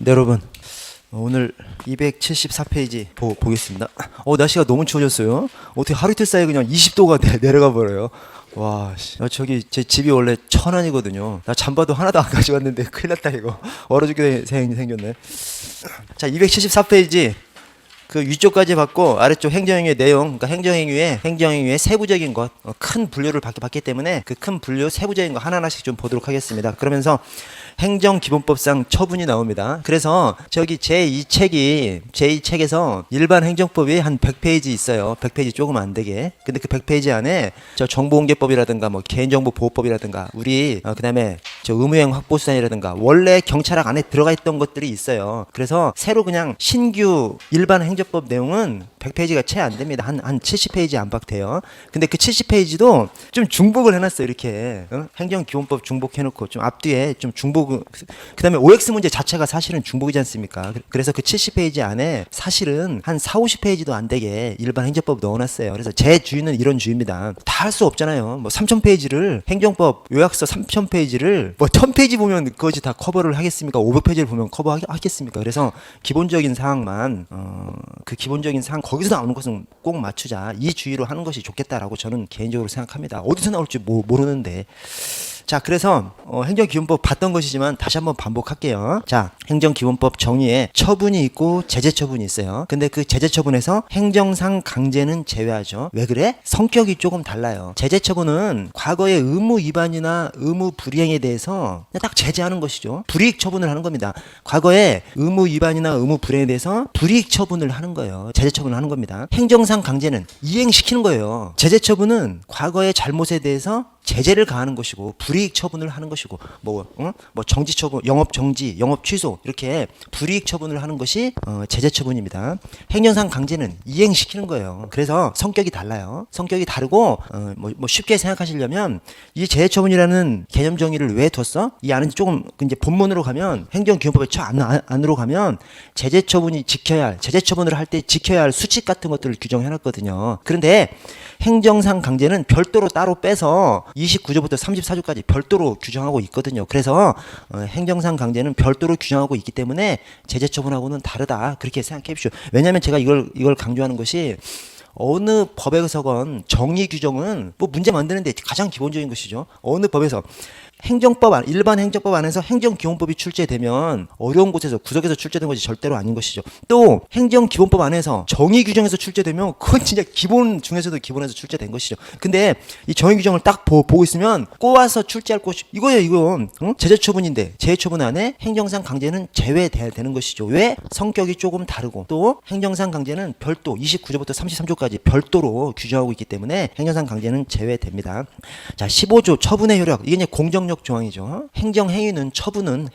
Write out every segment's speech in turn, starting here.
네, 여러분 오늘 274페이지 보겠습니다. 날씨가 너무 추워졌어요. 어떻게 하루 이틀 사이에 그냥 20도가 내려가 버려요. 와, 저기 제 집이 원래 천안이거든요. 나 잠바도 하나도 안 가져왔는데 큰일 났다 이거. 얼어 죽게 생겼네. 자, 274페이지 그 위쪽까지 받고 아래쪽 행정행위의 내용, 그러니까 행정행위의 세부적인 것, 큰 분류를 받기 때문에 그 큰 분류 세부적인 거 하나하나씩 좀 보도록 하겠습니다. 그러면서 행정기본법상 처분이 나옵니다. 그래서 저기 제2책에서 일반 행정법이 한 100페이지 있어요. 100페이지 조금 안 되게. 근데 그 100페이지 안에 저 정보공개법이라든가 뭐 개인정보보호법이라든가 우리 그다음에 저 의무형 확보수단이라든가 원래 경찰학 안에 들어가 있던 것들이 있어요. 그래서 새로 그냥 신규 일반 행정법 내용은 100페이지가 채 안 됩니다. 한 70페이지 안팎 돼요. 근데 그 70페이지도 좀 중복을 해놨어요. 이렇게 행정기본법 중복해놓고 좀 앞뒤에 좀 중복. 그다음에 OX 문제 자체가 사실은 중복이지 않습니까? 그래서 그 70페이지 안에 사실은 한 40~50페이지도 안 되게 일반 행정법 넣어놨어요. 그래서 제 주의는 이런 주의입니다. 다 할 수 없잖아요. 뭐 3000페이지를 행정법 요약서 3000페이지를 뭐 1000페이지 보면 그것이 다 커버를 하겠습니까? 500페이지를 보면 커버하겠습니까? 그래서 기본적인 사항만 그 기본적인 사항 거기서 나오는 것은 꼭 맞추자. 이 주의로 하는 것이 좋겠다라고 저는 개인적으로 생각합니다. 어디서 나올지 모르는데. 자, 그래서 행정기본법 봤던 것이지만 다시 한번 반복할게요. 자, 행정기본법 정의에 처분이 있고 제재처분이 있어요. 근데 그 제재처분에서 행정상 강제는 제외하죠. 왜 그래? 성격이 조금 달라요. 제재처분은 과거의 의무 위반이나 의무 불이행에 대해서 그냥 딱 제재하는 것이죠. 불이익 처분을 하는 겁니다. 과거에 의무 위반이나 의무 불이행에 대해서 불이익 처분을 하는 거예요. 제재처분을 하는 겁니다. 행정상 강제는 이행시키는 거예요. 제재처분은 과거의 잘못에 대해서 제재를 가하는 것이고 불이익 처분을 하는 것이고 뭐 정지 처분, 영업 정지, 영업 취소 이렇게 불이익 처분을 하는 것이 제재 처분입니다. 행정상 강제는 이행시키는 거예요. 그래서 성격이 달라요. 성격이 다르고 뭐 쉽게 생각하시려면 이 제재 처분이라는 개념 정의를 왜 뒀어? 이 안은 조금 이제 본문으로 가면 행정기본법의 안으로 가면 제재 처분이 제재 처분을 할 때 지켜야 할 수칙 같은 것들을 규정해놨거든요. 그런데 행정상 강제는 별도로 따로 빼서 29조부터 34조까지 별도로 규정하고 있거든요. 그래서 행정상 강제는 별도로 규정하고 있기 때문에 제재 처분하고는 다르다. 그렇게 생각해 보십시오. 왜냐하면 제가 이걸 강조하는 것이 어느 법에서건 정의 규정은 뭐 문제 만드는데 가장 기본적인 것이죠. 어느 법에서 일반 행정법 안에서 행정기본법이 출제되면 어려운 곳에서 구석에서 출제된 것이 절대로 아닌 것이죠. 또 행정기본법 안에서 정의 규정에서 출제되면 그건 진짜 기본 중에서도 기본에서 출제된 것이죠. 근데 이 정의 규정을 딱 보고 있으면 꼬아서 출제할 것이 이거예요. 이건 제재처분인데 제재처분 안에 행정상 강제는 제외돼야 되는 것이죠. 왜? 성격이 조금 다르고 또 행정상 강제는 별도 29조부터 33조까지 별도로 규정하고 있기 때문에 행정상 강제는 제외됩니다. 자, 15조 처분의 효력. 이게 이제 공정력 조항이죠. 행정행위는 처분은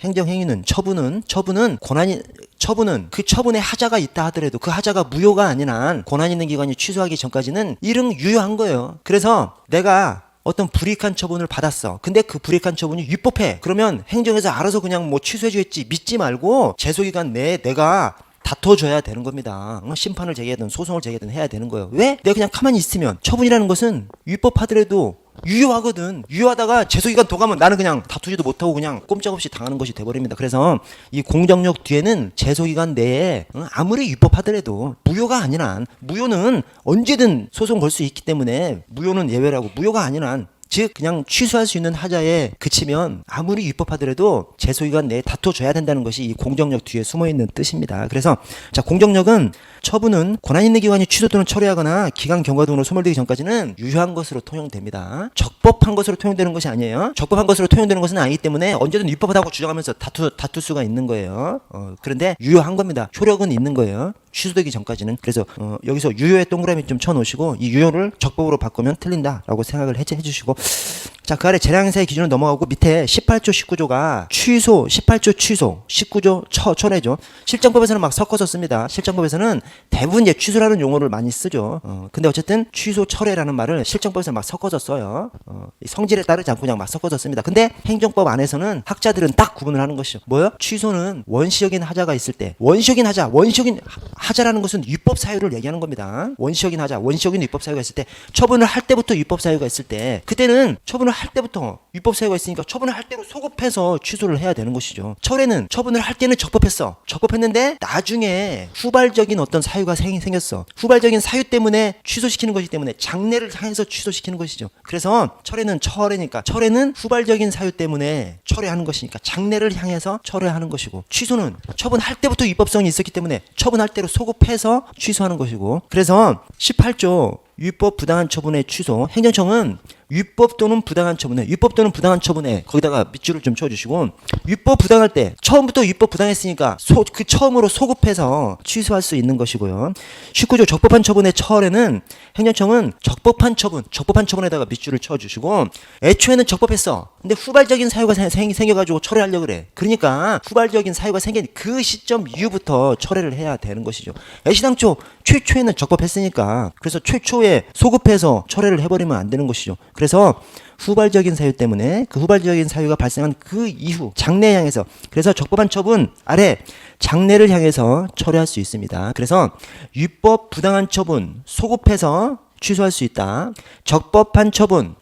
그 처분에 하자가 있다 하더라도 그 하자가 무효가 아닌 한 권한 있는 기관이 취소하기 전까지는 이른 유효한 거예요. 그래서 내가 어떤 불이익한 처분을 받았어. 근데 그 불이익한 처분이 위법해. 그러면 행정에서 알아서 그냥 뭐 취소해주겠지 믿지 말고 제소기간 내에 내가 다퉈줘야 되는 겁니다. 심판을 제기하든 소송을 제기하든 해야 되는 거예요. 왜? 내가 그냥 가만히 있으면 처분이라는 것은 위법하더라도 유효하거든. 유효하다가 제소기간 더 가면 나는 그냥 다투지도 못하고 그냥 꼼짝없이 당하는 것이 돼버립니다. 그래서 이 공정력 뒤에는 제소기간 내에 아무리 위법하더라도 무효가 아닌 한 무효는 언제든 소송 걸 수 있기 때문에 무효는 예외라고 무효가 아닌 한 즉 그냥 취소할 수 있는 하자에 그치면 아무리 위법하더라도 제소기간 내에 다퉈줘야 된다는 것이 이 공정력 뒤에 숨어있는 뜻입니다. 그래서 자, 공정력은 처분은 권한 있는 기관이 취소 또는 처리하거나 기간 경과 등으로 소멸되기 전까지는 유효한 것으로 통용됩니다. 적법한 것으로 통용되는 것이 아니에요. 적법한 것으로 통용되는 것은 아니기 때문에 언제든 위법하다고 주장하면서 다툴 수가 있는 거예요. 그런데 유효한 겁니다. 효력은 있는 거예요. 취소되기 전까지는. 그래서 여기서 유효의 동그라미 좀 쳐놓으시고 이 유효를 적법으로 바꾸면 틀린다라고 생각을 해주시고 자, 그 아래 재량행사의 기준을 넘어가고 밑에 18조 19조가 취소, 18조 취소, 19조 철회죠. 실정법에서는 막 섞어서 씁니다. 실정법에서는 대부분 이제 취소라는 용어를 많이 쓰죠. 근데 어쨌든 취소 철회라는 말을 실정법에서 막 섞어서 써요. 성질에 따르지 않고 그냥 막 섞어서 씁니다. 근데 행정법 안에서는 학자들은 딱 구분을 하는 것이죠. 뭐요? 취소는 원시적인 하자가 있을 때 원시적인 하자라는 것은 위법 사유를 얘기하는 겁니다. 원시적인 하자, 원시적인 위법 사유가 있을 때 처분을 할 때부터 위법 사유가 있을 때 그때는 처분을 할 때부터 위법 사유가 있으니까 처분을 할 때로 소급해서 취소를 해야 되는 것이죠. 철회는 처분을 할 때는 적법했어. 적법했는데 나중에 후발적인 어떤 사유가 생겼어. 후발적인 사유 때문에 취소시키는 것이기 때문에 장래를 향해서 취소시키는 것이죠. 그래서 철회는 철회는 후발적인 사유 때문에 철회하는 것이니까 장래를 향해서 철회하는 것이고, 취소는 처분할 때부터 위법성이 있었기 때문에 처분할 때로 소급해서 취소하는 것이고, 그래서 18조 위법 부당한 처분의 취소, 행정청은 위법 또는 부당한 처분에 거기다가 밑줄을 좀 쳐주시고, 위법 부당할 때 처음부터 위법 부당했으니까 그 처음으로 소급해서 취소할 수 있는 것이고요. 19조 적법한 처분의 철에는 행정청은 적법한 처분에다가 밑줄을 쳐주시고, 애초에는 적법했어. 근데 후발적인 사유가 생겨가지고 철회하려고 그래. 그러니까 후발적인 사유가 생긴 그 시점 이후부터 철회를 해야 되는 것이죠. 애시당초 최초에는 적법했으니까, 그래서 최초에 소급해서 철회를 해버리면 안 되는 것이죠. 그래서 후발적인 사유 때문에 그 후발적인 사유가 발생한 그 이후 장래에 향해서, 그래서 적법한 처분 아래 장래를 향해서 철회할 수 있습니다. 그래서 위법 부당한 처분 소급해서 취소할 수 있다. 적법한 처분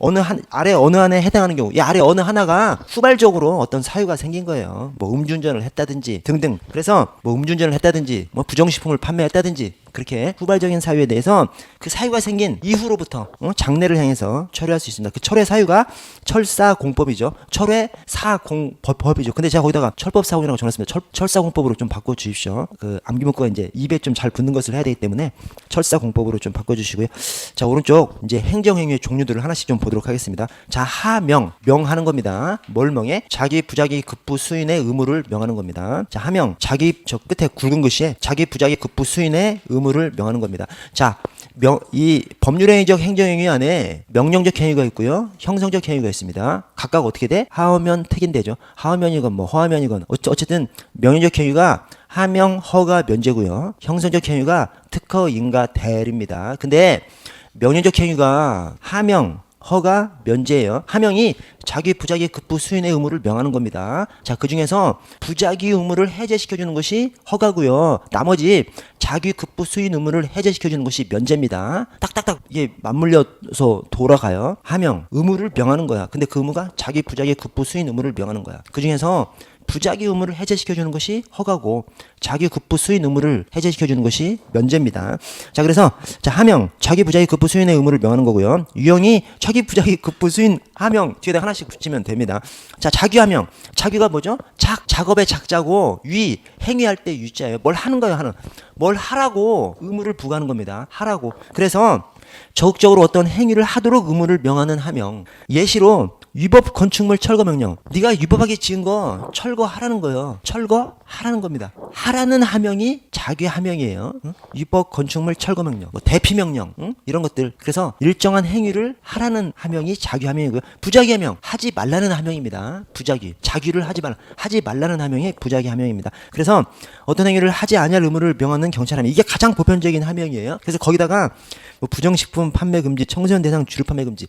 아래 어느 한에 해당하는 경우, 이 아래 어느 하나가 후발적으로 어떤 사유가 생긴 거예요. 뭐 음주운전을 했다든지 등등. 그래서 뭐 음주운전을 했다든지 뭐 부정식품을 판매했다든지, 그렇게 후발적인 사유에 대해서 그 사유가 생긴 이후로부터 장래를 향해서 철회할 수 있습니다. 그 철회 사유가 철사공법이죠. 철회사공법이죠. 근데 제가 거기다가 철법사공이라고 적었습니다. 철사공법으로 좀 바꿔주십시오. 그 암기문구가 이제 입에 좀 잘 붙는 것을 해야 되기 때문에 철사공법으로 좀 바꿔주시고요. 자, 오른쪽 이제 행정행위의 종류들을 하나씩 좀 보도록 하겠습니다. 자, 명하는 겁니다. 뭘 명해? 자기 부자기 급부 수인의 의무를 명하는 겁니다. 자, 하명, 저 끝에 굵은 글씨에 자기 부자기 급부 수인의 의무를 명하는 겁니다. 자, 이 법률행위적 행정행위 안에 명령적 행위가 있고요, 형성적 행위가 있습니다. 각각 어떻게 돼? 하하면 특인되죠. 하하면이건 뭐 허하면이건 어쨌든 명령적 행위가 하명, 허가, 면제고요. 형성적 행위가 특허, 인가, 대리입니다. 근데 명령적 행위가 하명, 허가, 면제예요. 하명이 자기 부자기 급부 수인의 의무를 명하는 겁니다. 자, 그 중에서 부자기 의무를 해제시켜주는 것이 허가고요. 나머지 자기 급부 수인 의무를 해제시켜주는 것이 면제입니다. 딱딱딱 이게 맞물려서 돌아가요. 하명, 의무를 명하는 거야. 근데 그 의무가 자기 부자기 급부 수인 의무를 명하는 거야. 그 중에서 부자기 의무를 해제시켜주는 것이 허가고, 자기 급부 수인 의무를 해제시켜주는 것이 면제입니다. 자, 그래서 하명, 자기 부자기 급부 수인의 의무를 명하는 거고요. 유형이 자기 부자기 급부 수인 하명 뒤에다 하나씩 붙이면 됩니다. 자, 자귀하명, 자귀가 뭐죠? 작업의 작자고, 행위할 때 유자예요. 뭘 하는 거예요, 뭘 하라고 의무를 부과하는 겁니다. 하라고. 그래서 적극적으로 어떤 행위를 하도록 의무를 명하는 하명. 예시로 위법 건축물 철거 명령. 네가 위법하게 지은 거 철거하라는 거예요. 철거하라는 겁니다. 하라는 하명이 자기 하명이에요. 응? 위법 건축물 철거 명령, 뭐 대피 명령, 이런 것들. 그래서 일정한 행위를 하라는 하명이 자기 하명이고요. 부자기 하명, 하지 말라는 하명입니다. 부자기, 자기를 하지 말라는 하명이 부자기 하명입니다. 그래서 어떤 행위를 하지 아니할 의무를 명하는 경찰 하명, 이게 가장 보편적인 하명이에요. 그래서 거기다가 뭐 부정식품 판매 금지, 청소년 대상 주류 판매 금지.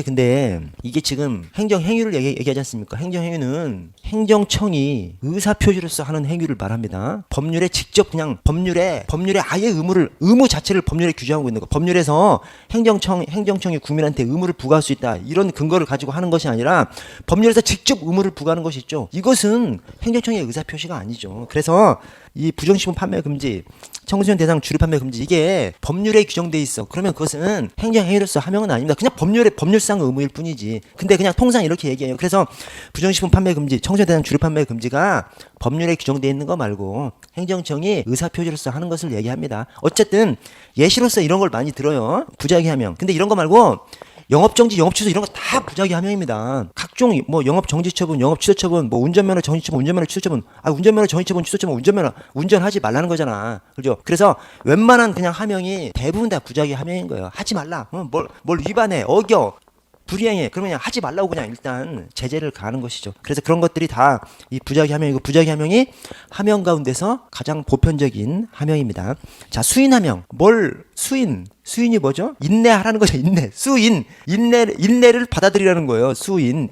근데 이게 지금 행정행위를 얘기하지 않습니까? 행정행위는 행정청이 의사표시로서 하는 행위를 말합니다. 법률에 직접 그냥 법률에 아예 의무 자체를 법률에 규정하고 있는 거. 법률에서 행정청이 국민한테 의무를 부과할 수 있다, 이런 근거를 가지고 하는 것이 아니라 법률에서 직접 의무를 부과하는 것이 있죠. 이것은 행정청의 의사표시가 아니죠. 그래서 이 부정식품 판매 금지, 청소년 대상 주류 판매 금지, 이게 법률에 규정돼 있어. 그러면 그것은 행정행위로서 하명은 아닙니다. 그냥 법률상 의무일 뿐이지. 근데 그냥 통상 이렇게 얘기해요. 그래서 부정식품 판매 금지, 청소년 대상 주류 판매 금지가 법률에 규정돼 있는 거 말고 행정청이 의사표시로서 하는 것을 얘기합니다. 어쨌든 예시로서 이런 걸 많이 들어요. 부자기 하명. 근데 이런 거 말고 영업정지, 영업취소 이런 거 다 부자기 하명입니다. 각종 뭐 영업정지 처분, 영업취소 처분, 뭐 운전면허 정지 처분, 운전면허 취소 처분. 운전면허 정지 처분, 취소 처분, 운전하지 말라는 거잖아. 그죠? 그래서 웬만한 그냥 하명이 대부분 다 부자기 하명인 거예요. 하지 말라. 뭘 위반해, 어겨, 불이행해. 그러면 그냥 하지 말라고 그냥 일단 제재를 가하는 것이죠. 그래서 그런 것들이 다 이 부자기 하명이고, 부자기 하명이 하명 가운데서 가장 보편적인 하명입니다. 자, 수인 하명. 수인이 뭐죠? 인내하라는 거죠. 인내를 받아들이라는 거예요.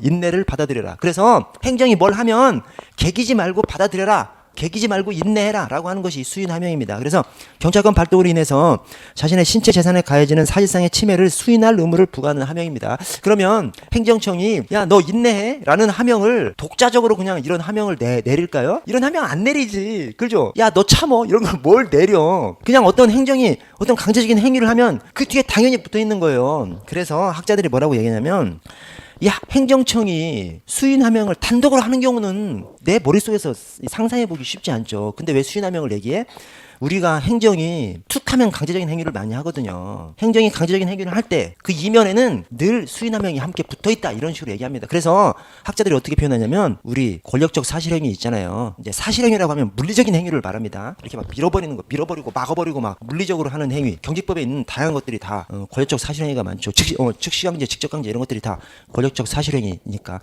인내를 받아들여라. 그래서 행정이 뭘 하면 개기지 말고 받아들여라. 개기지 말고 인내해라 라고 하는 것이 수인하명입니다. 그래서 경찰권 발동으로 인해서 자신의 신체 재산에 가해지는 사실상의 침해를 수인할 의무를 부과하는 하명입니다. 그러면 행정청이 야 너 인내해 라는 하명을 독자적으로 그냥 이런 하명을 내릴까요? 이런 하명 안 내리지. 그죠? 야 너 참어 이런 걸 뭘 내려. 그냥 어떤 행정이 어떤 강제적인 행위를 하면 그 뒤에 당연히 붙어 있는 거예요. 그래서 학자들이 뭐라고 얘기하냐면 야 행정청이 수인하명을 단독으로 하는 경우는 내 머릿속에서 상상해보기 쉽지 않죠. 근데 왜 수인하명을 얘기해? 우리가 행정이 툭하면 강제적인 행위를 많이 하거든요. 행정이 강제적인 행위를 할 때 그 이면에는 늘 수인하명이 함께 붙어있다 이런 식으로 얘기합니다. 그래서 학자들이 어떻게 표현하냐면 우리 권력적 사실행위 있잖아요. 이제 사실행위라고 하면 물리적인 행위를 말합니다. 이렇게 막 밀어버리는 거, 밀어버리고 막아버리고 막 물리적으로 하는 행위. 경직법에 있는 다양한 것들이 다 권력적 사실행위가 많죠. 즉시강제, 직접강제 이런 것들이 다 권력적 사실행위니까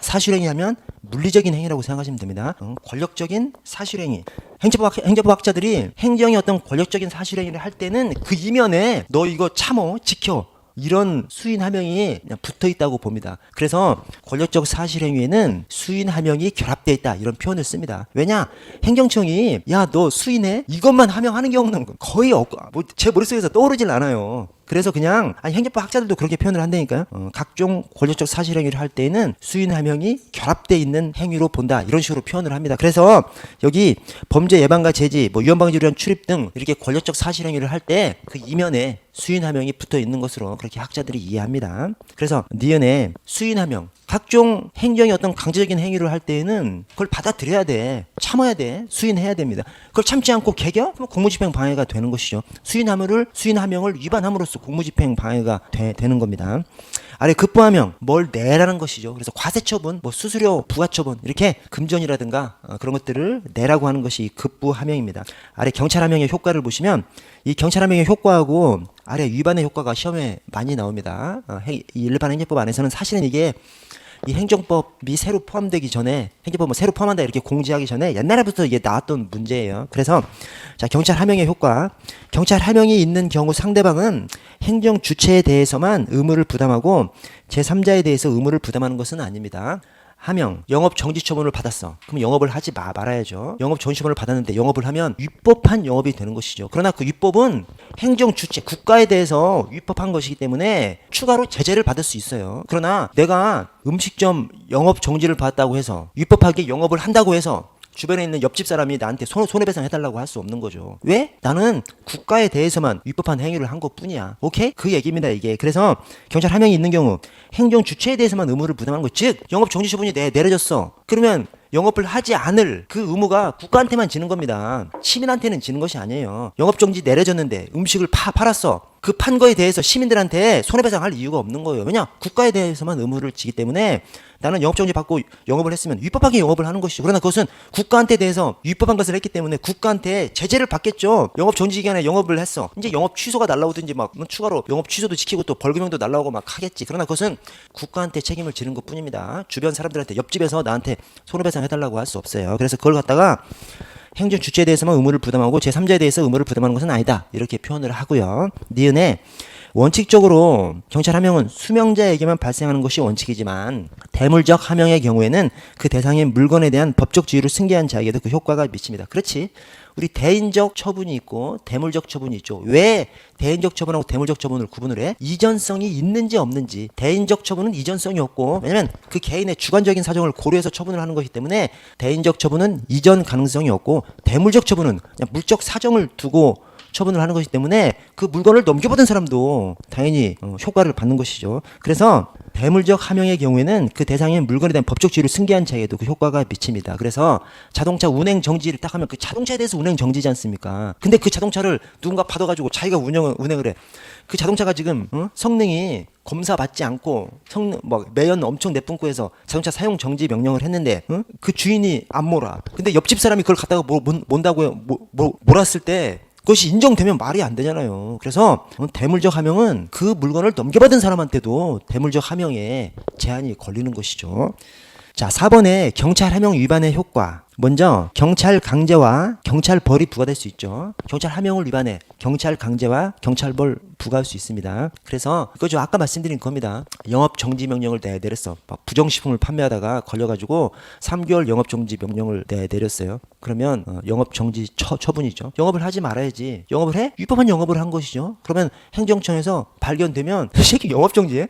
사실행위 하면 물리적인 행위라고 생각하시면 됩니다. 권력적인 사실행위. 행정법 학자들이 행정이 어떤 권력적인 사실행위를 할 때는 그 이면에 너 이거 참어 지켜 이런 수인하명이 그냥 붙어있다고 봅니다. 그래서 권력적 사실행위에는 수인하명이 결합되어 있다 이런 표현을 씁니다. 왜냐? 행정청이 야 너 수인해? 이것만 하명하는 경우는 거의 없고 제 머릿속에서 떠오르질 않아요. 그래서 그냥 행정법 학자들도 그렇게 표현을 한다니까요. 각종 권력적 사실행위를 할 때에는 수인하명이 결합되어 있는 행위로 본다 이런 식으로 표현을 합니다. 그래서 여기 범죄 예방과 제지, 위헌방지를 위한 출입 등 이렇게 권력적 사실행위를 할 때 그 이면에 수인하명이 붙어 있는 것으로 그렇게 학자들이 이해합니다. 그래서 니은에 수인하명 각종 행정이 어떤 강제적인 행위를 할 때에는 그걸 받아들여야 돼. 참아야 돼. 수인해야 됩니다. 그걸 참지 않고 개겨? 그럼 공무집행 방해가 되는 것이죠. 수인하명을 위반함으로써 공무집행 방해가 되는 겁니다. 아래 급부하명 뭘 내라는 것이죠. 그래서 과세처분, 수수료 부과처분 이렇게 금전이라든가 그런 것들을 내라고 하는 것이 급부하명입니다. 아래 경찰하명의 효과를 보시면 이 경찰하명의 효과하고 아래 위반의 효과가 시험에 많이 나옵니다. 일반 행정법 안에서는 사실은 이게 이 행정법이 새로 포함되기 전에 행정법 새로 포함한다 이렇게 공지하기 전에 옛날부터 이게 나왔던 문제예요. 그래서 자 경찰 하명의 효과. 경찰 하명이 있는 경우 상대방은 행정 주체에 대해서만 의무를 부담하고 제3자에 대해서 의무를 부담하는 것은 아닙니다. 하명, 영업 정지 처분을 받았어. 그럼 영업을 하지 말아야죠. 영업 정지 처분을 받았는데 영업을 하면 위법한 영업이 되는 것이죠. 그러나 그 위법은 행정 주체, 국가에 대해서 위법한 것이기 때문에 추가로 제재를 받을 수 있어요. 그러나 내가 음식점 영업 정지를 받았다고 해서 위법하게 영업을 한다고 해서 주변에 있는 옆집 사람이 나한테 손해배상 해달라고 할 수 없는 거죠. 왜? 나는 국가에 대해서만 위법한 행위를 한 것뿐이야. 오케이? 그 얘기입니다 이게. 그래서 경찰 하명이 있는 경우 행정 주체에 대해서만 의무를 부담하는 것. 즉 영업 정지 처분이 내려졌어. 그러면 영업을 하지 않을 그 의무가 국가한테만 지는 겁니다. 시민한테는 지는 것이 아니에요. 영업 정지 내려졌는데 음식을 팔았어. 그 판 거에 대해서 시민들한테 손해배상할 이유가 없는 거예요. 왜냐? 국가에 대해서만 의무를 지기 때문에 나는 영업정지 받고 영업을 했으면 위법하게 영업을 하는 것이죠. 그러나 그것은 국가한테 대해서 위법한 것을 했기 때문에 국가한테 제재를 받겠죠. 영업정지 기간에 영업을 했어. 이제 영업 취소가 날라오든지 막 추가로 영업 취소도 지키고 또 벌금형도 날라오고 막 하겠지. 그러나 그것은 국가한테 책임을 지는 것 뿐입니다. 주변 사람들한테 옆집에서 나한테 손해배상 해달라고 할 수 없어요. 그래서 그걸 갖다가 행정 주체에 대해서만 의무를 부담하고 제3자에 대해서 의무를 부담하는 것은 아니다. 이렇게 표현을 하고요. 니은에 원칙적으로 경찰 하명은 수명자에게만 발생하는 것이 원칙이지만 대물적 하명의 경우에는 그 대상의 물건에 대한 법적 지위를 승계한 자에게도 그 효과가 미칩니다. 그렇지. 우리 대인적 처분이 있고 대물적 처분이 있죠. 왜 대인적 처분하고 대물적 처분을 구분을 해? 이전성이 있는지 없는지. 대인적 처분은 이전성이 없고 왜냐면 그 개인의 주관적인 사정을 고려해서 처분을 하는 것이기 때문에 대인적 처분은 이전 가능성이 없고 대물적 처분은 그냥 물적 사정을 두고 처분을 하는 것이기 때문에 그 물건을 넘겨받은 사람도 당연히 효과를 받는 것이죠. 그래서 대물적 하명의 경우에는 그 대상의 물건에 대한 법적 지위를 승계한 자에도 그 효과가 미칩니다. 그래서 자동차 운행 정지를 딱 하면 그 자동차에 대해서 운행 정지지 않습니까? 근데 그 자동차를 누군가 받아가지고 자기가 운행을 해. 그 자동차가 지금 성능이 검사 받지 않고 매연 엄청 내뿜고 해서 자동차 사용 정지 명령을 했는데 그 주인이 안 몰아. 근데 옆집 사람이 그걸 갖다가 몬다고요. 몰았을 때 그것이 인정되면 말이 안 되잖아요. 그래서 대물적 하명은 그 물건을 넘겨받은 사람한테도 대물적 하명에 제한이 걸리는 것이죠. 자, 4번에 경찰 하명 위반의 효과. 먼저 경찰 강제와 경찰벌이 부과될 수 있죠. 경찰 하명을 위반해 경찰 강제와 경찰벌 부과할 수 있습니다. 그래서 그거죠. 아까 말씀드린 겁니다. 영업 정지 명령을 내렸어. 막 부정식품을 판매하다가 걸려가지고 3개월 영업 정지 명령을 내렸어요. 그러면 영업 정지 처분이죠. 영업을 하지 말아야지. 영업을 해? 위법한 영업을 한 것이죠. 그러면 행정청에서 발견되면 이 새끼 영업 정지해?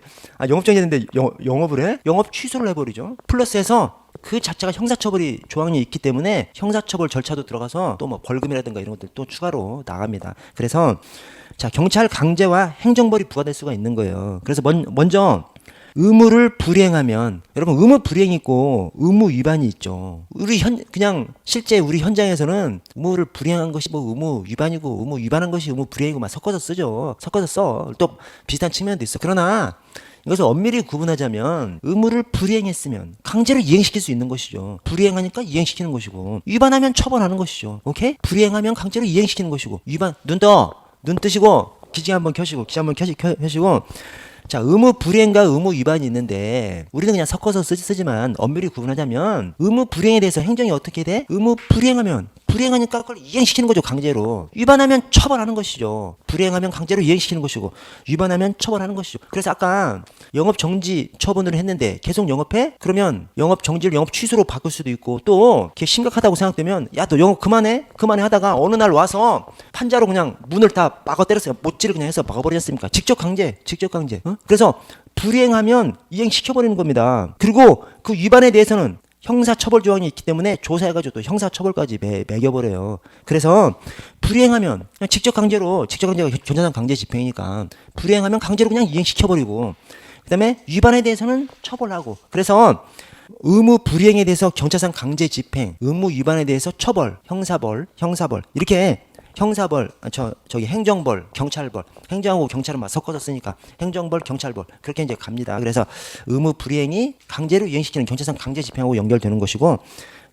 영업 정지했는데 영업을 해? 영업 취소를 해버리죠. 플러스해서 그 자체가 형사처벌이 조항이 있기 때문에 형사처벌 절차도 들어가서 또 뭐 벌금이라든가 이런 것들 또 추가로 나갑니다. 그래서 자, 경찰 강제와 행정벌이 부과될 수가 있는 거예요. 그래서 먼저 의무를 불이행하면, 여러분 의무 불이행이 있고 의무 위반이 있죠. 그냥 실제 우리 현장에서는 의무를 불이행한 것이 뭐 의무 위반이고 의무 위반한 것이 의무 불이행이고 막 섞어서 쓰죠. 섞어서 써. 또 비슷한 측면도 있어. 그러나 이것을 엄밀히 구분하자면 의무를 불이행했으면 강제로 이행시킬 수 있는 것이죠. 불이행하니까 이행시키는 것이고, 위반하면 처벌하는 것이죠. 오케이? 불이행하면 강제로 이행시키는 것이고, 위반 눈 뜨시고 기지 한번 켜시고 자, 의무 불이행과 의무 위반이 있는데 우리는 그냥 섞어서 쓰지만 엄밀히 구분하자면 의무 불이행에 대해서 행정이 어떻게 돼? 의무 불이행하니까 그걸 이행시키는 거죠. 강제로. 위반하면 처벌하는 것이죠. 불이행하면 강제로 이행시키는 것이고, 위반하면 처벌하는 것이죠. 그래서 아까 영업 정지 처분을 했는데 계속 영업해? 그러면 영업 정지를 영업 취소로 바꿀 수도 있고, 또 그게 심각하다고 생각되면 야, 너 영업 그만해 하다가 어느 날 와서 판자로 그냥 문을 다 막아 때렸어요. 못질을 그냥 해서 막아버렸습니까? 직접 강제. 어? 그래서 불이행하면 이행시켜버리는 겁니다. 그리고 그 위반에 대해서는 형사처벌 조항이 있기 때문에 조사해가지고 또 형사처벌까지 매겨버려요. 그래서 불이행하면 그냥 직접 강제가 경찰상 강제 집행이니까 불이행하면 강제로 그냥 이행시켜버리고, 그 다음에 위반에 대해서는 처벌하고, 그래서 의무 불이행에 대해서 경찰상 강제 집행, 의무 위반에 대해서 처벌, 형사벌 이렇게 형사벌, 저기 행정벌, 경찰벌, 행정하고 경찰은 막 섞어서 쓰니까 행정벌, 경찰벌 그렇게 이제 갑니다. 그래서 의무 불이행이 강제로 이행시키는 경찰상 강제 집행하고 연결되는 것이고,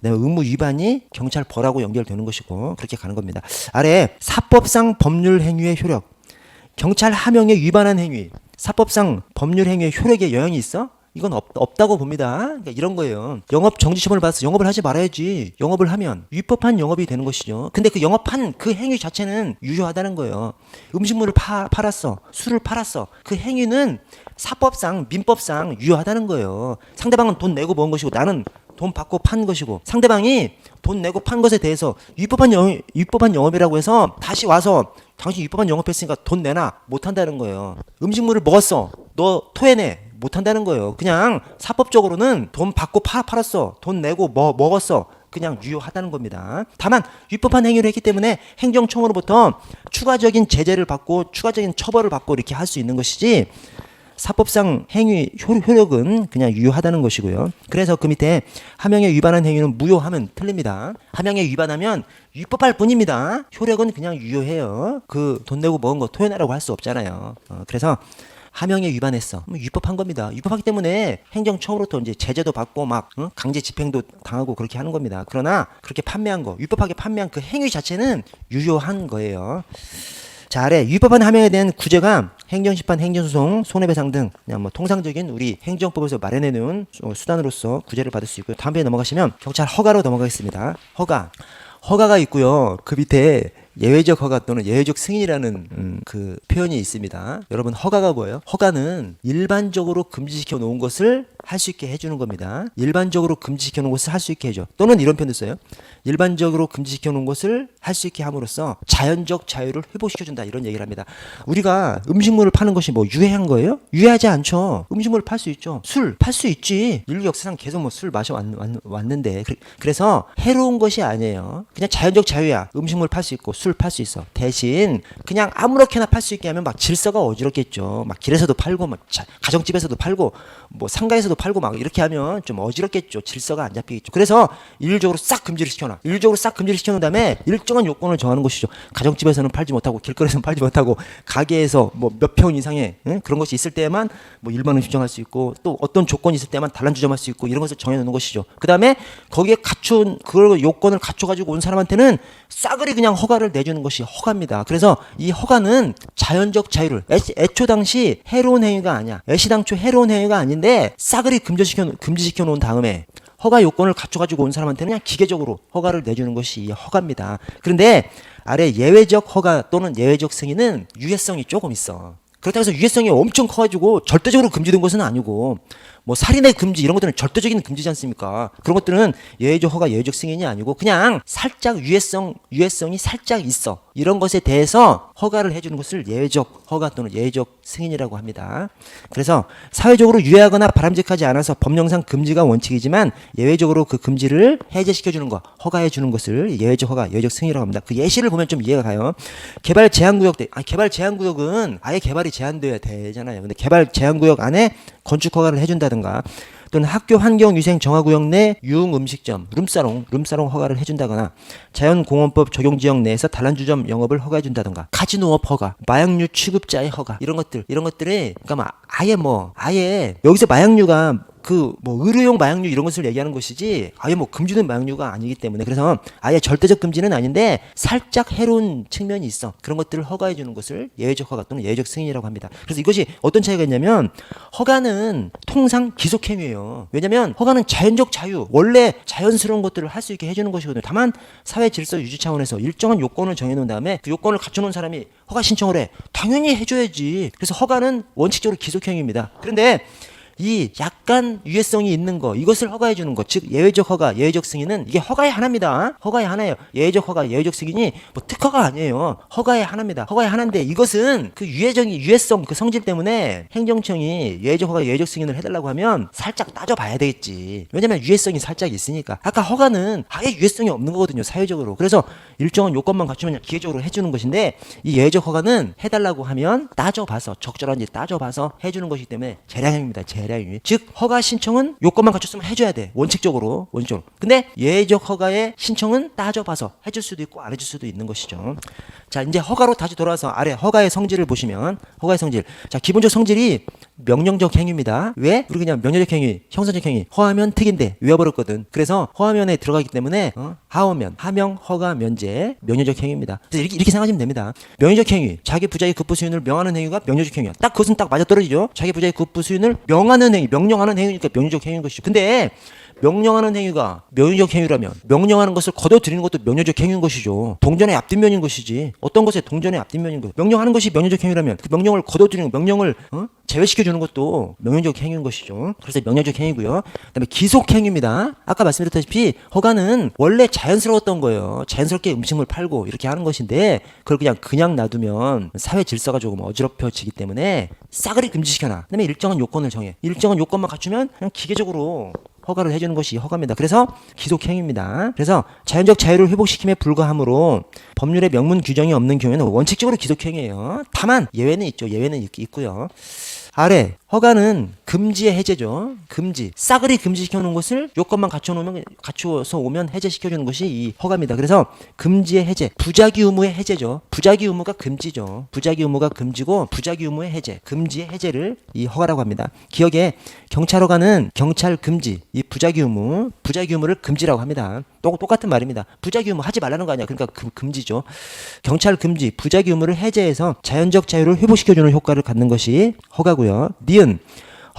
그다음에 의무 위반이 경찰벌하고 연결되는 것이고, 그렇게 가는 겁니다. 아래 사법상 법률 행위의 효력, 경찰 하명에 위반한 행위, 사법상 법률 행위의 효력에 영향이 있어? 이건 없다고 봅니다. 그러니까 이런 거예요. 영업 정지 처분을 받아서 영업을 하지 말아야지. 영업을 하면 위법한 영업이 되는 것이죠. 근데 그 영업한 그 행위 자체는 유효하다는 거예요. 음식물을 팔았어. 술을 팔았어. 그 행위는 사법상, 민법상 유효하다는 거예요. 상대방은 돈 내고 먹은 것이고 나는 돈 받고 판 것이고, 상대방이 돈 내고 판 것에 대해서 위법한 영업이라고 해서 다시 와서 당신 위법한 영업했으니까 돈 내놔 못한다는 거예요. 음식물을 먹었어. 너 토해내. 못한다는 거예요. 그냥 사법적으로는 돈 받고 팔았어. 돈 내고 먹었어. 그냥 유효하다는 겁니다. 다만 위법한 행위를 했기 때문에 행정청으로부터 추가적인 제재를 받고 추가적인 처벌을 받고 이렇게 할 수 있는 것이지, 사법상 행위 효력은 그냥 유효하다는 것이고요. 그래서 그 밑에 하명에 위반한 행위는 무효하면 틀립니다. 하명에 위반하면 위법할 뿐입니다. 효력은 그냥 유효해요. 그 돈 내고 먹은 거 토해내라고 할 수 없잖아요. 그래서 하명에 위반했어. 위법한 겁니다. 위법하기 때문에 행정청으로부터 이제 제재도 받고 막 강제 집행도 당하고 그렇게 하는 겁니다. 그러나 그렇게 위법하게 판매한 그 행위 자체는 유효한 거예요. 자, 아래 위법한 하명에 대한 구제가 행정심판, 행정소송, 손해배상 등 그냥 뭐 통상적인 우리 행정법에서 마련해 놓은 수단으로서 구제를 받을 수 있고요. 다음 편에 넘어가시면 경찰 허가로 넘어가겠습니다. 허가가 있고요. 그 밑에 예외적 허가 또는 예외적 승인이라는 그 표현이 있습니다. 여러분, 허가가 뭐예요? 허가는 일반적으로 금지시켜 놓은 것을 할 수 있게 해주는 겁니다. 일반적으로 금지시켜 놓은 것을 할 수 있게 해줘. 또는 이런 표현도 써요. 일반적으로 금지시켜 놓은 것을 할 수 있게 함으로써 자연적 자유를 회복시켜준다, 이런 얘기를 합니다. 우리가 음식물을 파는 것이 뭐 유해한 거예요? 유해하지 않죠. 음식물을 팔 수 있죠. 술 팔 수 있지. 인류 역사상 계속 뭐 술 마셔 왔는데, 그래서 해로운 것이 아니에요. 그냥 자연적 자유야. 음식물 팔 수 있고 술 팔 수 있어. 대신 그냥 아무렇게나 팔 수 있게 하면 막 질서가 어지럽겠죠. 막 길에서도 팔고 막 가정집에서도 팔고 뭐 상가에서도 팔고 막 이렇게 하면 좀 어지럽겠죠. 질서가 안 잡히겠죠. 그래서 일률적으로 싹 금지를 시켜놔. 일률적으로 싹 금지를 시켜놓은 다음에 일정한 요건을 정하는 것이죠. 가정집에서는 팔지 못하고 길거리에서는 팔지 못하고 가게에서 뭐 몇 평 이상의 그런 것이 있을 때만 뭐 일반 음식점할 수 있고, 또 어떤 조건이 있을 때만 단란주점할 수 있고, 이런 것을 정해놓는 것이죠. 그 다음에 거기에 갖춘 그 요건을 갖춰가지고 온 사람한테는 싸그리 그냥 허가를 내주는 것이 허가입니다. 그래서 이 허가는 자연적 자유를, 애초 당시 해로운 행위가 아니야. 애시당초 해로운 행위가 아닌데 싸그리 금지시켜 놓은 다음에 허가 요건을 갖춰가지고 온 사람한테는 그냥 기계적으로 허가를 내주는 것이 이 허가입니다. 그런데 아래 예외적 허가 또는 예외적 승인은 유해성이 조금 있어. 그렇다고 해서 유해성이 엄청 커가지고 절대적으로 금지된 것은 아니고 뭐 살인의 금지 이런 것들은 절대적인 금지지 않습니까? 그런 것들은 예외적 허가, 예외적 승인이 아니고 그냥 살짝 유해성이 살짝 있어. 이런 것에 대해서 허가를 해주는 것을 예외적 허가 또는 예외적 승인이라고 합니다. 그래서 사회적으로 유해하거나 바람직하지 않아서 법령상 금지가 원칙이지만 예외적으로 그 금지를 해제시켜주는 것, 허가해주는 것을 예외적 허가, 예외적 승인이라고 합니다. 그 예시를 보면 좀 이해가 가요. 개발 제한구역 개발 제한구역은 아예 개발이 제한되어야 되잖아요. 근데 개발 제한구역 안에 건축 허가를 해준다든가 또는 학교 환경위생 정화구역 내 유흥 음식점, 룸사롱 허가를 해준다거나 자연공원법 적용지역 내에서 단란주점 영업을 허가해준다든가 카지노업 허가, 마약류 취급자의 허가 이런 것들이 그러니까 아예 여기서 마약류가 그 뭐 의료용 마약류 이런 것을 얘기하는 것이지 아예 뭐 금지된 마약류가 아니기 때문에 그래서 아예 절대적 금지는 아닌데 살짝 해로운 측면이 있어. 그런 것들을 허가해 주는 것을 예외적 허가 또는 예외적 승인이라고 합니다. 그래서 이것이 어떤 차이가 있냐면 허가는 통상 기속행위예요. 왜냐면 허가는 자연적 자유, 원래 자연스러운 것들을 할 수 있게 해주는 것이거든요. 다만 사회 질서 유지 차원에서 일정한 요건을 정해놓은 다음에 그 요건을 갖춰놓은 사람이 허가 신청을 해. 당연히 해줘야지. 그래서 허가는 원칙적으로 기속행위입니다. 그런데 이 약간 유해성이 있는 거 이것을 허가해 주는 것, 즉 예외적 허가, 예외적 승인은 이게 허가의 하나입니다. 허가의 하나예요. 예외적 허가, 예외적 승인이 뭐 특허가 아니에요. 허가의 하나입니다. 허가의 하나인데 이것은 그 유해성 그 성질 때문에 행정청이 예외적 허가, 예외적 승인을 해달라고 하면 살짝 따져봐야 되겠지. 왜냐면 유해성이 살짝 있으니까. 아까 허가는 아예 유해성이 없는 거거든요. 사회적으로. 그래서 일정한 요건만 갖추면 기계적으로 해주는 것인데 이 예외적 허가는 해달라고 하면 따져봐서 적절한지 따져봐서 해주는 것이기 때문에 재량입니다. 즉 허가 신청은 요건만 갖췄으면 해줘야 돼. 원칙적으로. 근데 예외적 허가의 신청은 따져봐서 해줄 수도 있고 안 해줄 수도 있는 것이죠. 자, 이제 허가로 다시 돌아와서 아래 허가의 성질을 보시면 허가의 성질. 자, 기본적 성질이 명령적 행위입니다. 왜? 우리 그냥 명령적 행위, 형사적 행위. 허하면 특인데 외워버렸거든. 그래서 허하면에 들어가기 때문에 하어면, 하명, 허가, 면제, 명령적 행위입니다. 그래서 이렇게 생각하시면 됩니다. 명령적 행위, 자기 부자의 급부 수인을 명하는 행위가 명령적 행위야. 딱 그것은 딱 맞아떨어지죠. 자기 부자의 급부 수인을 명하는 행위, 명령하는 행위니까 명령적 행위인 것이죠. 근데 명령하는 행위가 명령적 행위라면 명령하는 것을 거둬들이는 것도 명령적 행위인 것이죠. 동전의 앞뒷면인 것이지. 어떤 것에 동전의 앞뒷면인 것. 명령하는 것이 명령적 행위라면 그 명령을 거둬들이는 명령을 제외시켜주는 것도 명령적 행위인 것이죠. 그래서 명령적 행위고요. 그다음에 기속 행위입니다. 아까 말씀드렸다시피 허가는 원래 자연스러웠던 거예요. 자연스럽게 음식물 팔고 이렇게 하는 것인데 그걸 그냥 놔두면 사회 질서가 조금 어지럽혀지기 때문에 싸그리 금지시켜놔. 그다음에 일정한 요건을 정해. 일정한 요건만 갖추면 그냥 기계적으로 허가를 해주는 것이 허가입니다. 그래서 기속행위입니다. 그래서 자연적 자유를 회복시킴에 불과하므로 법률에 명문 규정이 없는 경우에는 원칙적으로 기속행위예요. 다만 예외는 있죠. 예외는 있고요. 아래 허가는 금지의 해제죠. 금지. 싸그리 금지시켜놓은 것을 요건만 갖추어서 오면 해제시켜주는 것이 이 허가입니다. 그래서 금지의 해제, 부작위 의무의 해제죠. 부작위 의무가 금지죠. 부작위 의무가 금지고 부작위 의무의 해제, 금지의 해제를 이 허가라고 합니다. 기억에 경찰 허가는 경찰 금지, 이 부작위 의무를 금지라고 합니다. 똑같은 말입니다. 부작위 의무 하지 말라는 거 아니야. 그러니까 금지죠. 경찰 금지, 부작위 의무를 해제해서 자연적 자유를 회복시켜주는 효과를 갖는 것이 허가고요. 니은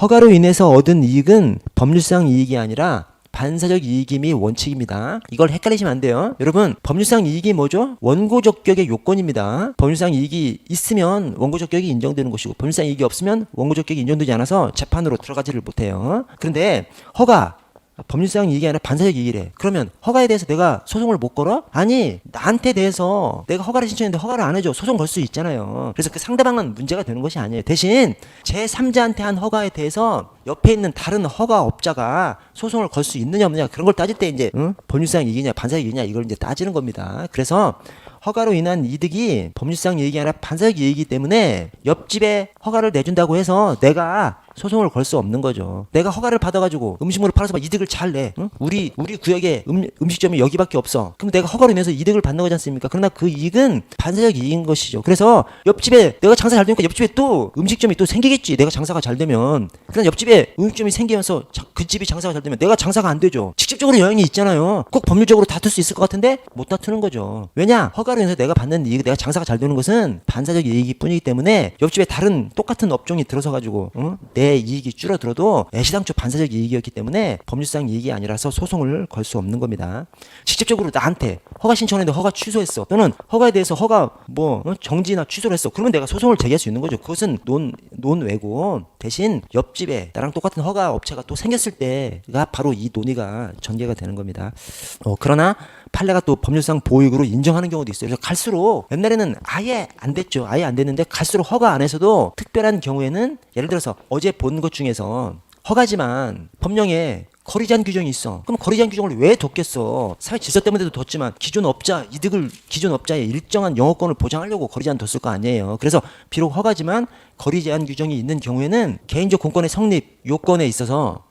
허가로 인해서 얻은 이익은 법률상 이익이 아니라 반사적 이익임이 원칙입니다. 이걸 헷갈리시면 안 돼요. 여러분, 법률상 이익이 뭐죠? 원고적격의 요건입니다. 법률상 이익이 있으면 원고적격이 인정되는 것이고 법률상 이익이 없으면 원고적격이 인정되지 않아서 재판으로 들어가지를 못해요. 그런데 허가 법률상 이익이 아니라 반사적 이익이래. 그러면 허가에 대해서 내가 소송을 못 걸어? 아니, 나한테 대해서 내가 허가를 신청했는데 허가를 안 해줘. 소송 걸 수 있잖아요. 그래서 그 상대방은 문제가 되는 것이 아니에요. 대신 제3자한테 한 허가에 대해서 옆에 있는 다른 허가업자가 소송을 걸 수 있느냐 없느냐 그런 걸 따질 때 이제 법률상 이익이냐 반사적 이익이냐 이걸 이제 따지는 겁니다. 그래서 허가로 인한 이득이 법률상 이익이 아니라 반사적 이익이기 때문에 옆집에 허가를 내준다고 해서 내가 소송을 걸 수 없는 거죠. 내가 허가를 받아가지고 음식물을 팔아서 막 이득을 잘 내. 응? 우리 구역에 음식점이 여기밖에 없어. 그럼 내가 허가로 인해서 이득을 받는 거지 않습니까? 그러나 그 이익은 반사적 이익인 것이죠. 그래서 옆집에 내가 장사 잘 되니까 옆집에 또 음식점이 또 생기겠지. 내가 장사가 잘 되면. 그냥 옆집에 음식점이 생기면서 그 집이 장사가 잘 되면 내가 장사가 안 되죠. 직접적으로 영향이 있잖아요. 꼭 법률적으로 다툴 수 있을 것 같은데 못 다투는 거죠. 왜냐? 허가로 인해서 내가 받는 이익, 내가 장사가 잘 되는 것은 반사적 이익이 뿐이기 때문에 옆집에 다른 똑같은 업종이 들어서 가지고 내 내 이익이 줄어들어도 애시당초 반사적 이익이었기 때문에 법률상 이익이 아니라서 소송을 걸 수 없는 겁니다. 직접적으로 나한테 허가 신청했는데 허가 취소했어. 또는 허가에 대해서 허가 정지나 취소를 했어. 그러면 내가 소송을 제기할 수 있는 거죠. 그것은 논외고 대신 옆집에 나랑 똑같은 허가 업체가 또 생겼을 때가 바로 이 논의가 전개가 되는 겁니다. 그러나 판례가 또 법률상 보호익으로 인정하는 경우도 있어요. 그래서 갈수록 옛날에는 아예 안 됐죠. 아예 안 됐는데 갈수록 허가 안에서도 특별한 경우에는 예를 들어서 어제 본 것 중에서 허가지만 법령에 거리 제한 규정이 있어. 그럼 거리 제한 규정을 왜 뒀겠어? 사회 질서 때문에도 뒀지만 기존 업자의 일정한 영업권을 보장하려고 거리 제한 뒀을 거 아니에요. 그래서 비록 허가지만 거리 제한 규정이 있는 경우에는 개인적 공권의 성립 요건에 있어서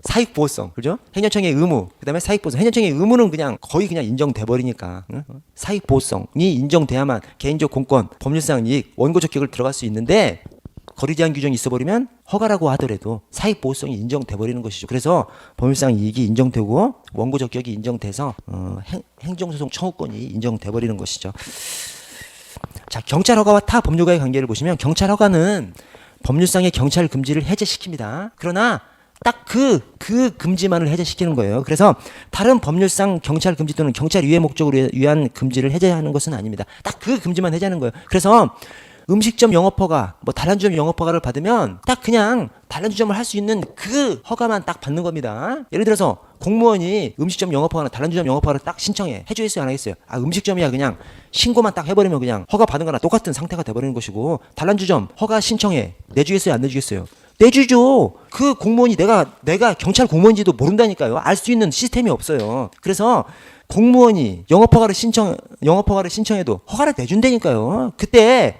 사익 보호성, 그죠? 행정청의 의무, 그다음에 사익 보호성. 행정청의 의무는 그냥 거의 그냥 인정돼 버리니까 사익 보호성이 인정돼야만 개인적 공권, 법률상 이익, 원고 적격을 들어갈 수 있는데 거리 제한 규정이 있어 버리면 허가라고 하더라도 사익 보호성이 인정돼 버리는 것이죠. 그래서 법률상 이익이 인정되고 원고 적격이 인정돼서 행정소송 청구권이 인정돼 버리는 것이죠. 자, 경찰 허가와 타 법률과의 관계를 보시면 경찰 허가는 법률상의 경찰 금지를 해제시킵니다. 그러나 딱 그 금지만을 해제시키는 거예요. 그래서 다른 법률상 경찰 금지 또는 경찰 유해 목적으로 위한 금지를 해제하는 것은 아닙니다. 딱 그 금지만 해제하는 거예요. 그래서 음식점 영업허가, 단란주점 영업허가를 받으면 딱 그냥 단란주점을 할 수 있는 그 허가만 딱 받는 겁니다. 예를 들어서 공무원이 음식점 영업허가나 단란주점 영업허가를 딱 신청해. 해주겠어요, 안 하겠어요? 음식점이야 그냥 신고만 딱 해버리면 그냥 허가 받은 거나 똑같은 상태가 돼버리는 것이고, 단란주점 허가 신청해. 내주겠어요, 안 내주겠어요? 내주죠. 그 공무원이 내가 경찰 공무원인지도 모른다니까요. 알 수 있는 시스템이 없어요. 그래서 공무원이 영업허가를 신청해도 허가를 내준다니까요. 그때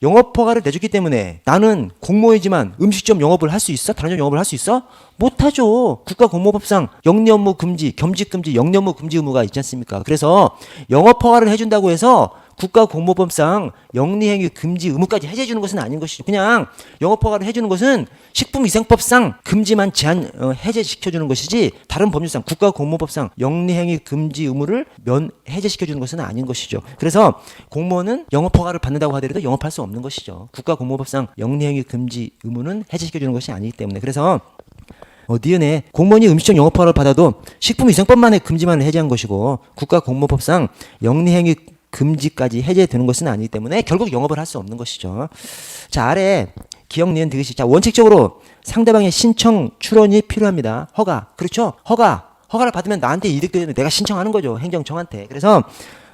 영업허가를 내줬기 때문에 나는 공무원이지만 음식점 영업을 할 수 있어? 단란주점 영업을 할 수 있어? 못하죠. 국가공무법상 영리업무 금지, 겸직금지, 영리업무 금지 의무가 있지 않습니까? 그래서 영업허가를 해준다고 해서 국가공무법상 영리행위 금지 의무까지 해제해주는 것은 아닌 것이죠. 그냥 영업허가를 해주는 것은 식품위생법상 금지만 해제시켜주는 것이지, 다른 법률상 국가공무법상 영리행위 금지 의무를 해제시켜주는 것은 아닌 것이죠. 그래서 공무원은 영업허가를 받는다고 하더라도 영업할 수 없는 것이죠. 국가공무법상 영리행위 금지 의무는 해제시켜주는 것이 아니기 때문에. 그래서 니은에 공무원이 음식점 영업허가를 받아도 식품위생법만의 금지만 해제한 것이고 국가공무법상 영리행위 금지까지 해제되는 것은 아니기 때문에 결국 영업을 할 수 없는 것이죠. 자, 아래 기억, 니은, 디귿이. 자, 원칙적으로 상대방의 신청 출원이 필요합니다. 허가. 그렇죠? 허가를 받으면 나한테 이득 되면 내가 신청하는 거죠. 행정청한테. 그래서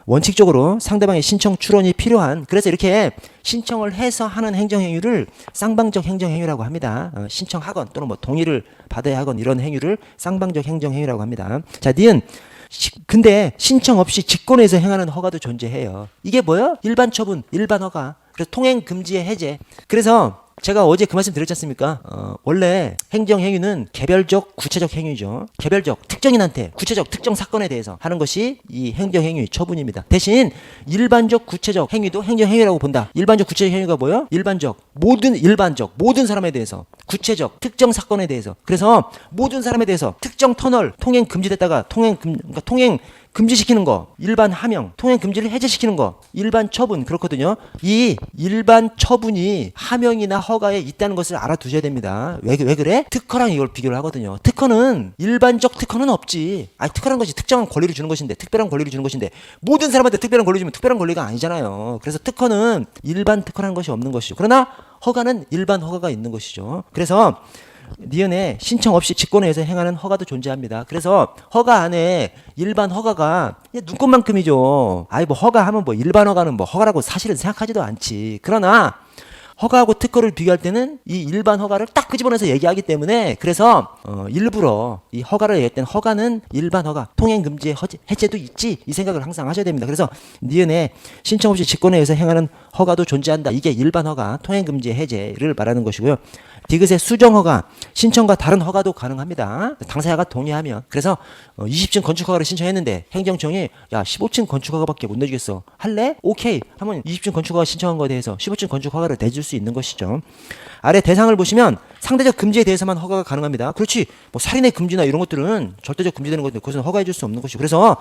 원칙적으로 상대방의 신청 출원이 필요한, 그래서 이렇게 신청을 해서 하는 행정행위를 쌍방적 행정행위라고 합니다. 신청하건 또는 동의를 받아야 하건 이런 행위를 쌍방적 행정행위라고 합니다. 자, 니은. 근데 신청 없이 직권에서 행하는 허가도 존재해요. 이게 뭐예요? 일반 처분, 일반 허가. 그래서 통행 금지의 해제. 그래서 제가 어제 그 말씀 드렸지 않습니까? 원래 행정행위는 개별적, 구체적 행위죠. 개별적, 특정인한테 구체적, 특정 사건에 대해서 하는 것이 이 행정행위 처분입니다. 대신 일반적, 구체적 행위도 행정행위라고 본다. 일반적, 구체적 행위가 뭐예요? 모든 사람에 대해서, 구체적, 특정 사건에 대해서. 그래서 모든 사람에 대해서 특정 터널 통행 금지됐다가 통행 금지시키는 거, 일반 하명, 통행 금지를 해제시키는 거, 일반 처분, 그렇거든요. 이 일반 처분이 하명이나 허가에 있다는 것을 알아두셔야 됩니다. 왜 그래? 특허랑 이걸 비교를 하거든요. 일반적 특허는 없지. 특허란 것이 특정한 권리를 주는 것인데, 특별한 권리를 주는 것인데, 모든 사람한테 특별한 권리를 주면 특별한 권리가 아니잖아요. 그래서 특허는 일반 특허라는 것이 없는 것이죠. 그러나 허가는 일반 허가가 있는 것이죠. 그래서 니은에 신청 없이 직권에 의해서 행하는 허가도 존재합니다. 그래서 허가 안에 일반 허가가 눈꽃만큼이죠. 허가하면 일반 허가는 허가라고 사실은 생각하지도 않지. 그러나 허가하고 특허를 비교할 때는 이 일반 허가를 딱 끄집어내서 얘기하기 때문에, 그래서 일부러 이 허가를 얘기할 때는 허가는 일반 허가, 통행 금지의 해제도 있지, 이 생각을 항상 하셔야 됩니다. 그래서 니은에 신청 없이 직권에 의해서 행하는 허가도 존재한다. 이게 일반 허가, 통행 금지의 해제를 말하는 것이고요. 디귿의 수정 허가, 신청과 다른 허가도 가능합니다. 당사자가 동의하면. 그래서 20층 건축 허가를 신청했는데 행정청이 15층 건축 허가밖에 못 내주겠어. 할래? 오케이. 하면 20층 건축 허가 신청한 거에 대해서 15층 건축 허가를 내줄 수 있는 것이죠. 아래 대상을 보시면 상대적 금지에 대해서만 허가가 가능합니다. 그렇지. 뭐 살인의 금지나 이런 것들은 절대적 금지되는 건데 그것은 허가해 줄 수 없는 것이고. 그래서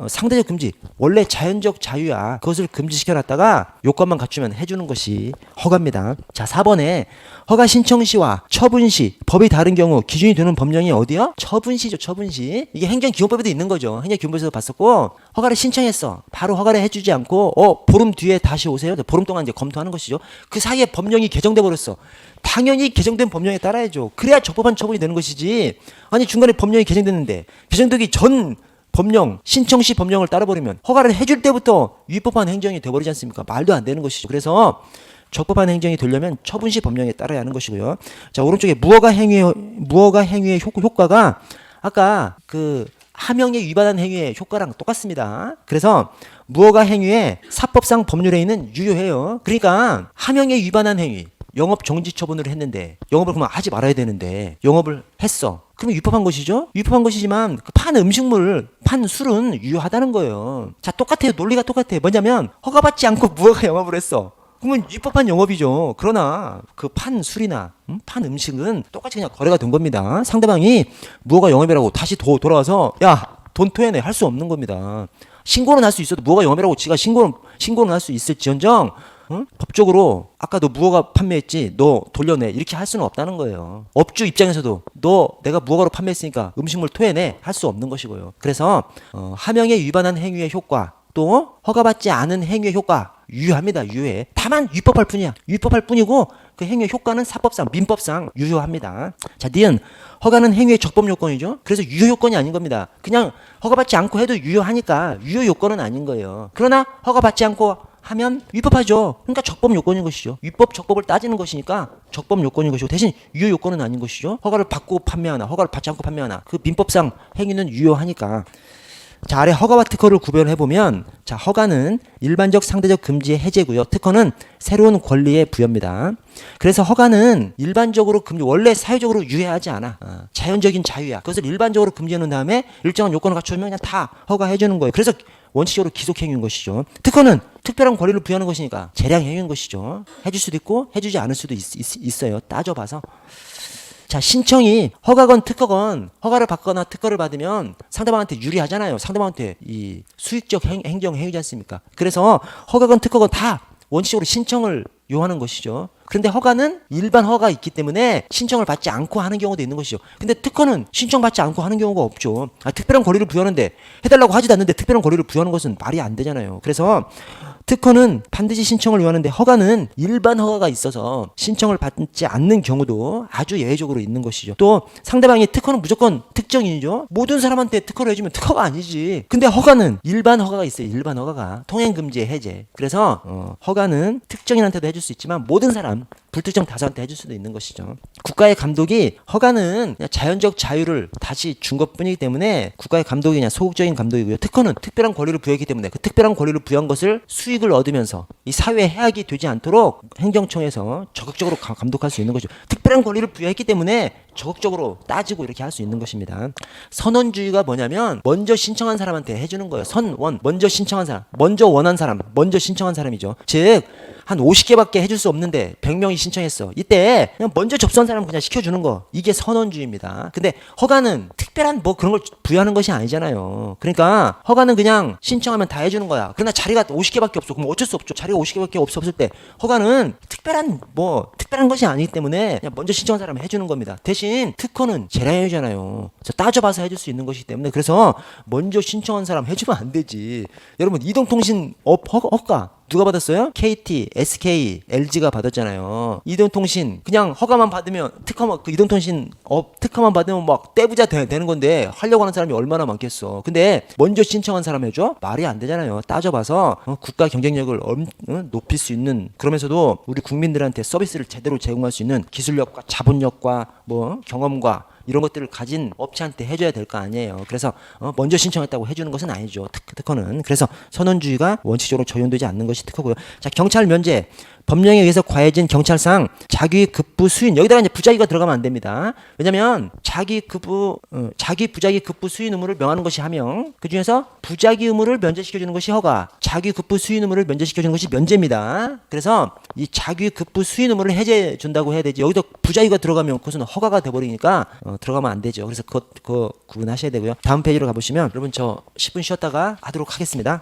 상대적 금지, 원래 자연적 자유야. 그것을 금지시켜 놨다가 요건만 갖추면 해주는 것이 허가입니다. 자, 4번에 허가 신청 시와 처분 시 법이 다른 경우 기준이 되는 법령이 어디요? 처분시죠. 처분시. 이게 행정기본법에도 있는 거죠. 행정기본법에서 봤었고, 허가를 신청했어. 바로 허가를 해주지 않고 보름 뒤에 다시 오세요. 보름 동안 이제 검토하는 것이죠. 그 사이에 법령이 개정돼 버렸어. 당연히 개정된 법령에 따라야죠. 그래야 적법한 처분이 되는 것이지. 아니 중간에 법령이 개정됐는데 개정되기 전 법령, 신청 시 법령을 따라버리면 허가를 해줄 때부터 위법한 행정이 돼버리지 않습니까? 말도 안 되는 것이죠. 그래서 적법한 행정이 되려면 처분 시 법령에 따라야 하는 것이고요. 자, 오른쪽에 무허가 행위의 효과가 아까 그 하명에 위반한 행위의 효과랑 똑같습니다. 그래서 무허가 행위에 사법상 법률에 있는 유효해요. 그러니까 하명에 위반한 행위, 영업 정지 처분을 했는데 영업을 그만 하지 말아야 되는데 영업을 했어. 그러면 위법한 것이죠. 위법한 것이지만 판 음식물, 판 술은 유효하다는 거예요. 자, 똑같아요. 논리가 똑같아요. 뭐냐면 허가받지 않고 무허가 영업을 했어. 그러면 위법한 영업이죠. 그러나 그 판 술이나 판 음식은 똑같이 그냥 거래가 된 겁니다. 상대방이 무허가 영업이라고 다시 돌아와서 야, 돈 토해내 할 수 없는 겁니다. 신고는 할 수 있어도 무허가 영업이라고 지가 신고는 할 수 있을지언정 법적으로 아까 너 무허가 판매했지 너 돌려내 이렇게 할 수는 없다는 거예요. 업주 입장에서도 너 내가 무허가로 판매했으니까 음식물 토해내 할 수 없는 것이고요. 그래서 하명에 위반한 행위의 효과 또 허가받지 않은 행위의 효과 유효합니다. 유효해. 다만 위법할 뿐이야. 위법할 뿐이고 그 행위의 효과는 사법상 민법상 유효합니다. 자, 니은 허가는 행위의 적법 요건이죠. 그래서 유효 요건이 아닌 겁니다. 그냥 허가받지 않고 해도 유효하니까 유효 요건은 아닌 거예요. 그러나 허가받지 않고 하면 위법하죠. 그러니까 적법 요건인 것이죠. 위법 적법을 따지는 것이니까 적법 요건인 것이고 대신 유효 요건은 아닌 것이죠. 허가를 받고 판매하나 허가를 받지 않고 판매하나 그 민법상 행위는 유효하니까. 자, 아래 허가와 특허를 구별해 보면 자, 허가는 일반적 상대적 금지의 해제고요. 특허는 새로운 권리의 부여입니다. 그래서 허가는 일반적으로 금지, 원래 사회적으로 유해하지 않아. 자연적인 자유야. 그것을 일반적으로 금지해 놓은 다음에 일정한 요건을 갖추면 그냥 다 허가해 주는 거예요. 그래서 원칙적으로 기속행위인 것이죠. 특허는 특별한 권리를 부여하는 것이니까 재량행위인 것이죠. 해줄 수도 있고 해주지 않을 수도 있어요. 따져봐서. 자, 신청이 허가건 특허건 허가를 받거나 특허를 받으면 상대방한테 유리하잖아요. 상대방한테 이 수익적 행정 행위지 않습니까? 그래서 허가건 특허건 다 원칙적으로 신청을 요하는 것이죠. 그런데 허가는 일반 허가가 있기 때문에 신청을 받지 않고 하는 경우도 있는 것이죠. 근데 특허는 신청받지 않고 하는 경우가 없죠. 특별한 권리를 부여하는데 해달라고 하지도 않는데 특별한 권리를 부여하는 것은 말이 안 되잖아요. 그래서 특허는 반드시 신청을 요하는데 허가는 일반 허가가 있어서 신청을 받지 않는 경우도 아주 예외적으로 있는 것이죠. 또 상대방이 특허는 무조건 특정인이죠. 모든 사람한테 특허를 해주면 특허가 아니지. 근데 허가는 일반 허가가 있어요. 일반 허가가 통행금지의 해제. 그래서 허가는 특정인한테도 해줄 수 있지만 모든 사람 불특정 다수한테 해줄 수도 있는 것이죠. 국가의 감독이 허가는 그냥 자연적 자유를 다시 준 것뿐이기 때문에 국가의 감독이 그냥 소극적인 감독이고요. 특허는 특별한 권리를 부여했기 때문에 그 특별한 권리를 부여한 것을 수익을 얻으면서 이 사회에 해악이 되지 않도록 행정청에서 적극적으로 감독할 수 있는 거죠. 특별한 권리를 부여했기 때문에 적극적으로 따지고 이렇게 할 수 있는 것입니다. 선원주의가 뭐냐면 먼저 신청한 사람한테 해주는 거예요. 선원, 먼저 신청한 사람, 먼저 원한 사람, 먼저 신청한 사람이죠. 즉 한 50개밖에 해줄 수 없는데 100명이 신청했어. 이때 그냥 먼저 접수한 사람 그냥 시켜주는 거. 이게 선원주의입니다. 근데 허가는 특별한 뭐 그런 걸 부여하는 것이 아니잖아요. 그러니까 허가는 그냥 신청하면 다 해주는 거야. 그러나 자리가 50개밖에 없어. 그럼 어쩔 수 없죠. 자리가 50개밖에 없을 때 허가는 특별한 것이 아니기 때문에 그냥 먼저 신청한 사람이 해주는 겁니다. 대신 특허는 재량행위잖아요. 따져봐서 해줄 수 있는 것이기 때문에 그래서 먼저 신청한 사람 해주면 안 되지. 여러분 이동통신 허가 누가 받았어요? KT, SK, LG가 받았잖아요. 이동통신 그냥 허가만 받으면 그 이동통신 특허만 받으면 막 떼부자 되는 건데 하려고 하는 사람이 얼마나 많겠어. 근데 먼저 신청한 사람 해줘? 말이 안 되잖아요. 따져봐서 국가 경쟁력을 높일 수 있는, 그러면서도 우리 국민들한테 서비스를 제대로 제공할 수 있는 기술력과 자본력과 경험과 이런 것들을 가진 업체한테 해줘야 될 거 아니에요. 그래서 먼저 신청했다고 해주는 것은 아니죠. 특허는. 그래서 선원주의가 원칙적으로 적용되지 않는 것이 특허고요. 자, 경찰 면제. 법령에 의해서 과해진 경찰상 자기 급부 수인 여기다가 이제 부자기가 들어가면 안 됩니다. 왜냐하면 자기 부자기 급부 수인 의무를 명하는 것이 하명, 그 중에서 부자기 의무를 면제시켜주는 것이 허가, 자기 급부 수인 의무를 면제시켜주는 것이 면제입니다. 그래서 이 자기 급부 수인 의무를 해제해 준다고 해야 되지. 여기다 부자기가 들어가면 그것은 허가가 돼버리니까 들어가면 안 되죠. 그래서 그거 구분하셔야 되고요. 다음 페이지로 가보시면 여러분 저 10분 쉬었다가 하도록 하겠습니다.